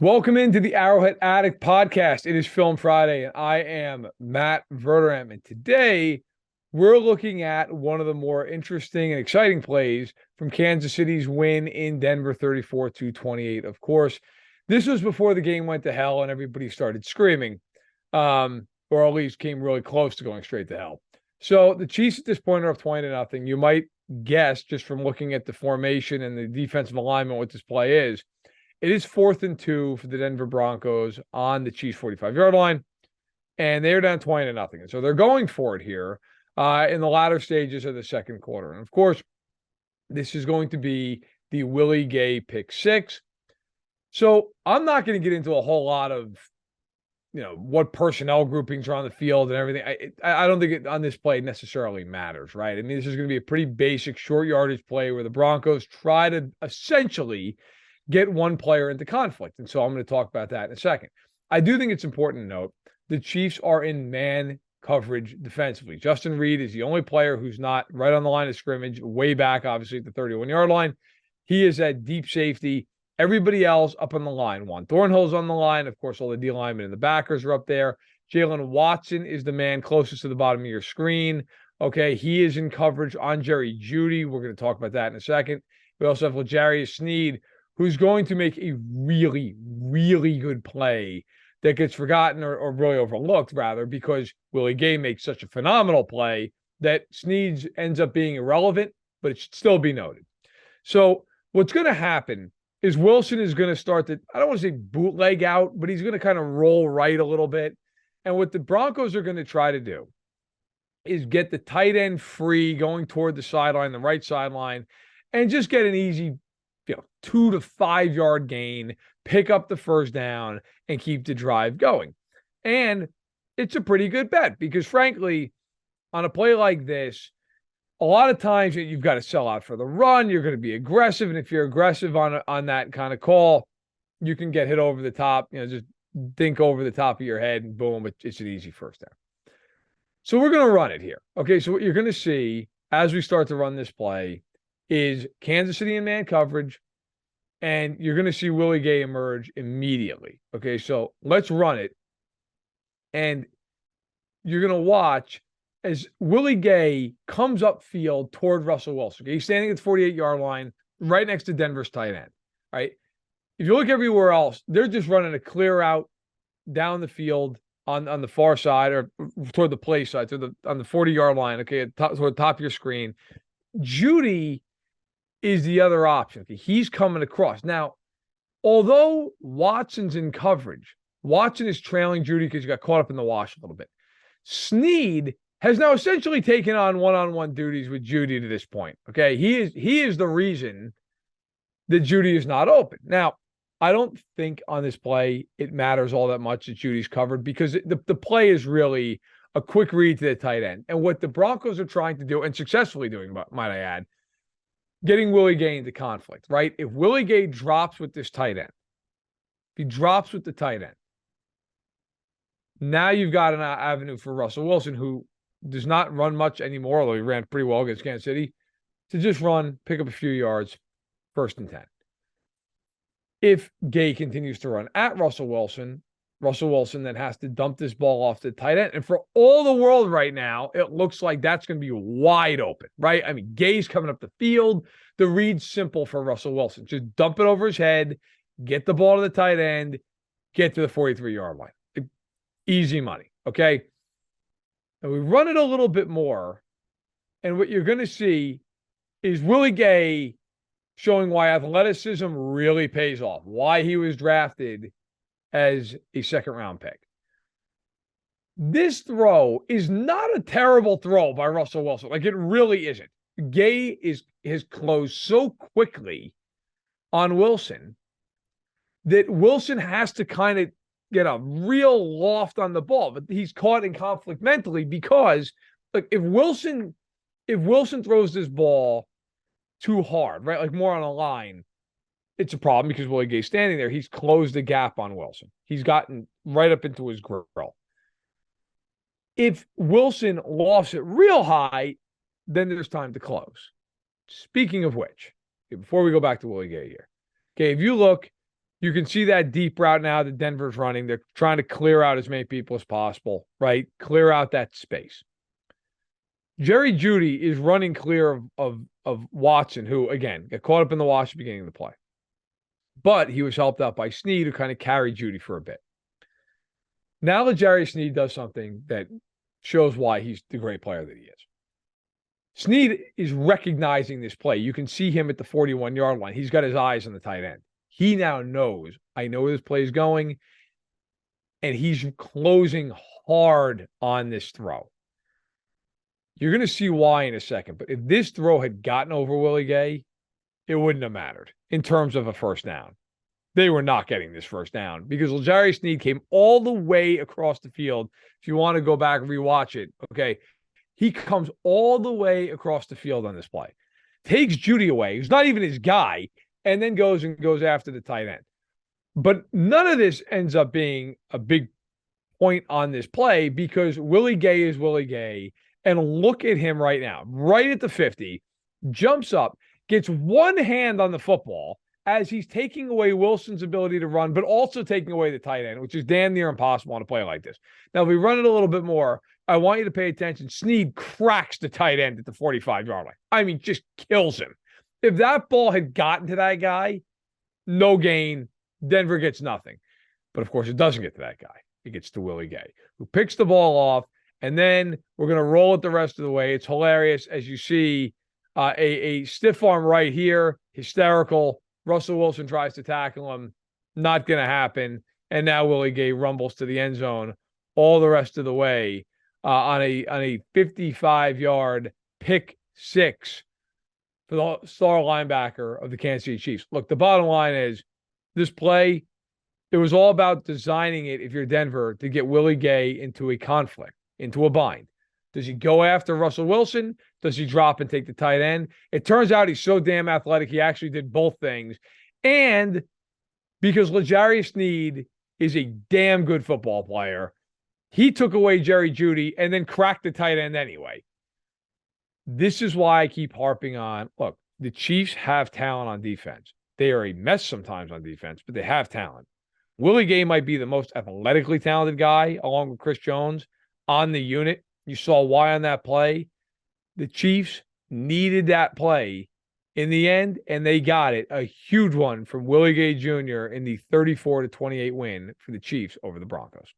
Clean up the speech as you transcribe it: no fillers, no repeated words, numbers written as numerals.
Welcome into the Arrowhead Addict podcast. It is Film Friday, and I am Matt Verderame. And today we're looking at one of the more interesting and exciting plays from Kansas City's win in Denver 34-28. Of course, this was before the game went to hell and everybody started screaming, or at least came really close to going straight to hell. So the Chiefs at this point are up 20-0. You might guess just from looking at the formation and the defensive alignment what this play is. It is 4th and 2 for the Denver Broncos on the Chiefs 45-yard line, and they're down 20-0. So they're going for it here in the latter stages of the second quarter. And of course, this is going to be the Willie Gay pick six. So I'm not going to get into a whole lot of, what personnel groupings are on the field and everything. I don't think it on this play necessarily matters, right? I mean, this is going to be a pretty basic short yardage play where the Broncos try to essentially get one player into conflict. And so I'm going to talk about that in a second. I do think it's important to note the Chiefs are in man coverage defensively. Justin Reed is the only player who's not right on the line of scrimmage, way back, obviously, at the 31-yard line. He is at deep safety. Everybody else up on the line. Juan Thornhill's on the line. Of course, all the D linemen and the backers are up there. Jalen Watson is the man closest to the bottom of your screen. Okay, he is in coverage on Jerry Jeudy. We're going to talk about that in a second. We also have L'Jarius Sneed, who's going to make a really, really good play that gets forgotten or really overlooked, rather, because Willie Gay makes such a phenomenal play that Sneed ends up being irrelevant, but it should still be noted. So what's going to happen is Wilson is going to start to, I don't want to say bootleg out, but he's going to kind of roll right a little bit. And what the Broncos are going to try to do is get the tight end free going toward the sideline, the right sideline, and just get an easy 2 to 5 yard gain, pick up the first down, and keep the drive going. And it's a pretty good bet because, frankly, on a play like this, a lot of times you've got to sell out for the run. You're going to be aggressive. And if you're aggressive on that kind of call, you can get hit over the top, just dink over the top of your head and boom, it's an easy first down. So we're going to run it here. Okay, so what you're going to see as we start to run this play is Kansas City in man coverage, and you're going to see Willie Gay emerge immediately. Okay, so let's run it. And you're going to watch as Willie Gay comes upfield toward Russell Wilson. Okay, he's standing at the 48-yard line right next to Denver's tight end. Right? If you look everywhere else, they're just running a clear out down the field on the far side or toward the play side, on the 40-yard line, okay, toward the top of your screen. Jeudy is the other option. Okay, he's coming across. Now, although Watson's in coverage, Watson is trailing Jeudy because he got caught up in the wash a little bit. Sneed has now essentially taken on one-on-one duties with Jeudy to this point. Okay, he is the reason that Jeudy is not open. Now, I don't think on this play it matters all that much that Judy's covered because the play is really a quick read to the tight end. And what the Broncos are trying to do, and successfully doing, might I add, getting Willie Gay into conflict, right? If Willie Gay drops with this tight end, if he drops with the tight end, now you've got an avenue for Russell Wilson, who does not run much anymore, although he ran pretty well against Kansas City, to just run, pick up a few yards, 1st and 10. If Gay continues to run at Russell Wilson then has to dump this ball off to the tight end. And for all the world right now, it looks like that's going to be wide open, right? I mean, Gay's coming up the field. The read's simple for Russell Wilson. Just dump it over his head, get the ball to the tight end, get to the 43-yard line. Easy money, okay? And we run it a little bit more, and what you're going to see is Willie Gay showing why athleticism really pays off, why he was drafted as a second-round pick. This throw is not a terrible throw by Russell Wilson. Like, it really isn't. Gay has closed so quickly on Wilson that Wilson has to kind of get a real loft on the ball, but he's caught in conflict mentally because, like, if Wilson throws this ball too hard, right, like more on a line, it's a problem because Willie Gay's standing there. He's closed the gap on Wilson. He's gotten right up into his grill. If Wilson lofts it real high, then there's time to close. Speaking of which, before we go back to Willie Gay here, okay, if you look You can see that deep route now that Denver's running. They're trying to clear out as many people as possible, right? Clear out that space. Jerry Jeudy is running clear of Watson, who, again, got caught up in the wash at the beginning of the play. But he was helped out by Sneed, who kind of carried Jeudy for a bit. Now L'Jarius Sneed does something that shows why he's the great player that he is. Sneed is recognizing this play. You can see him at the 41-yard line. He's got his eyes on the tight end. He now knows, I know where this play is going, and he's closing hard on this throw. You're going to see why in a second, but if this throw had gotten over Willie Gay, it wouldn't have mattered in terms of a first down. They were not getting this first down because L'Jarius Sneed came all the way across the field. If you want to go back and rewatch it, okay, he comes all the way across the field on this play, takes Jeudy away, who's not even his guy, and then goes after the tight end. But none of this ends up being a big point on this play because Willie Gay is Willie Gay. And look at him right now, right at the 50, jumps up, gets one hand on the football as he's taking away Wilson's ability to run, but also taking away the tight end, which is damn near impossible on a play like this. Now, if we run it a little bit more, I want you to pay attention. Sneed cracks the tight end at the 45-yard line. I mean, just kills him. If that ball had gotten to that guy, no gain. Denver gets nothing. But, of course, it doesn't get to that guy. It gets to Willie Gay, who picks the ball off. And then we're going to roll it the rest of the way. It's hilarious as you see a stiff arm right here, hysterical. Russell Wilson tries to tackle him. Not going to happen. And now Willie Gay rumbles to the end zone all the rest of the way on a 55-yard pick six for the star linebacker of the Kansas City Chiefs. Look, the bottom line is this play, it was all about designing it, if you're Denver, to get Willie Gay into a conflict, into a bind. Does he go after Russell Wilson? Does he drop and take the tight end? It turns out he's so damn athletic, he actually did both things. And because L'Jarius Sneed is a damn good football player, he took away Jerry Jeudy and then cracked the tight end anyway. This is why I keep harping on, look, the Chiefs have talent on defense. They are a mess sometimes on defense, but they have talent. Willie Gay might be the most athletically talented guy, along with Chris Jones, on the unit. You saw why on that play. The Chiefs needed that play in the end, and they got it. A huge one from Willie Gay Jr. in the 34-28 win for the Chiefs over the Broncos.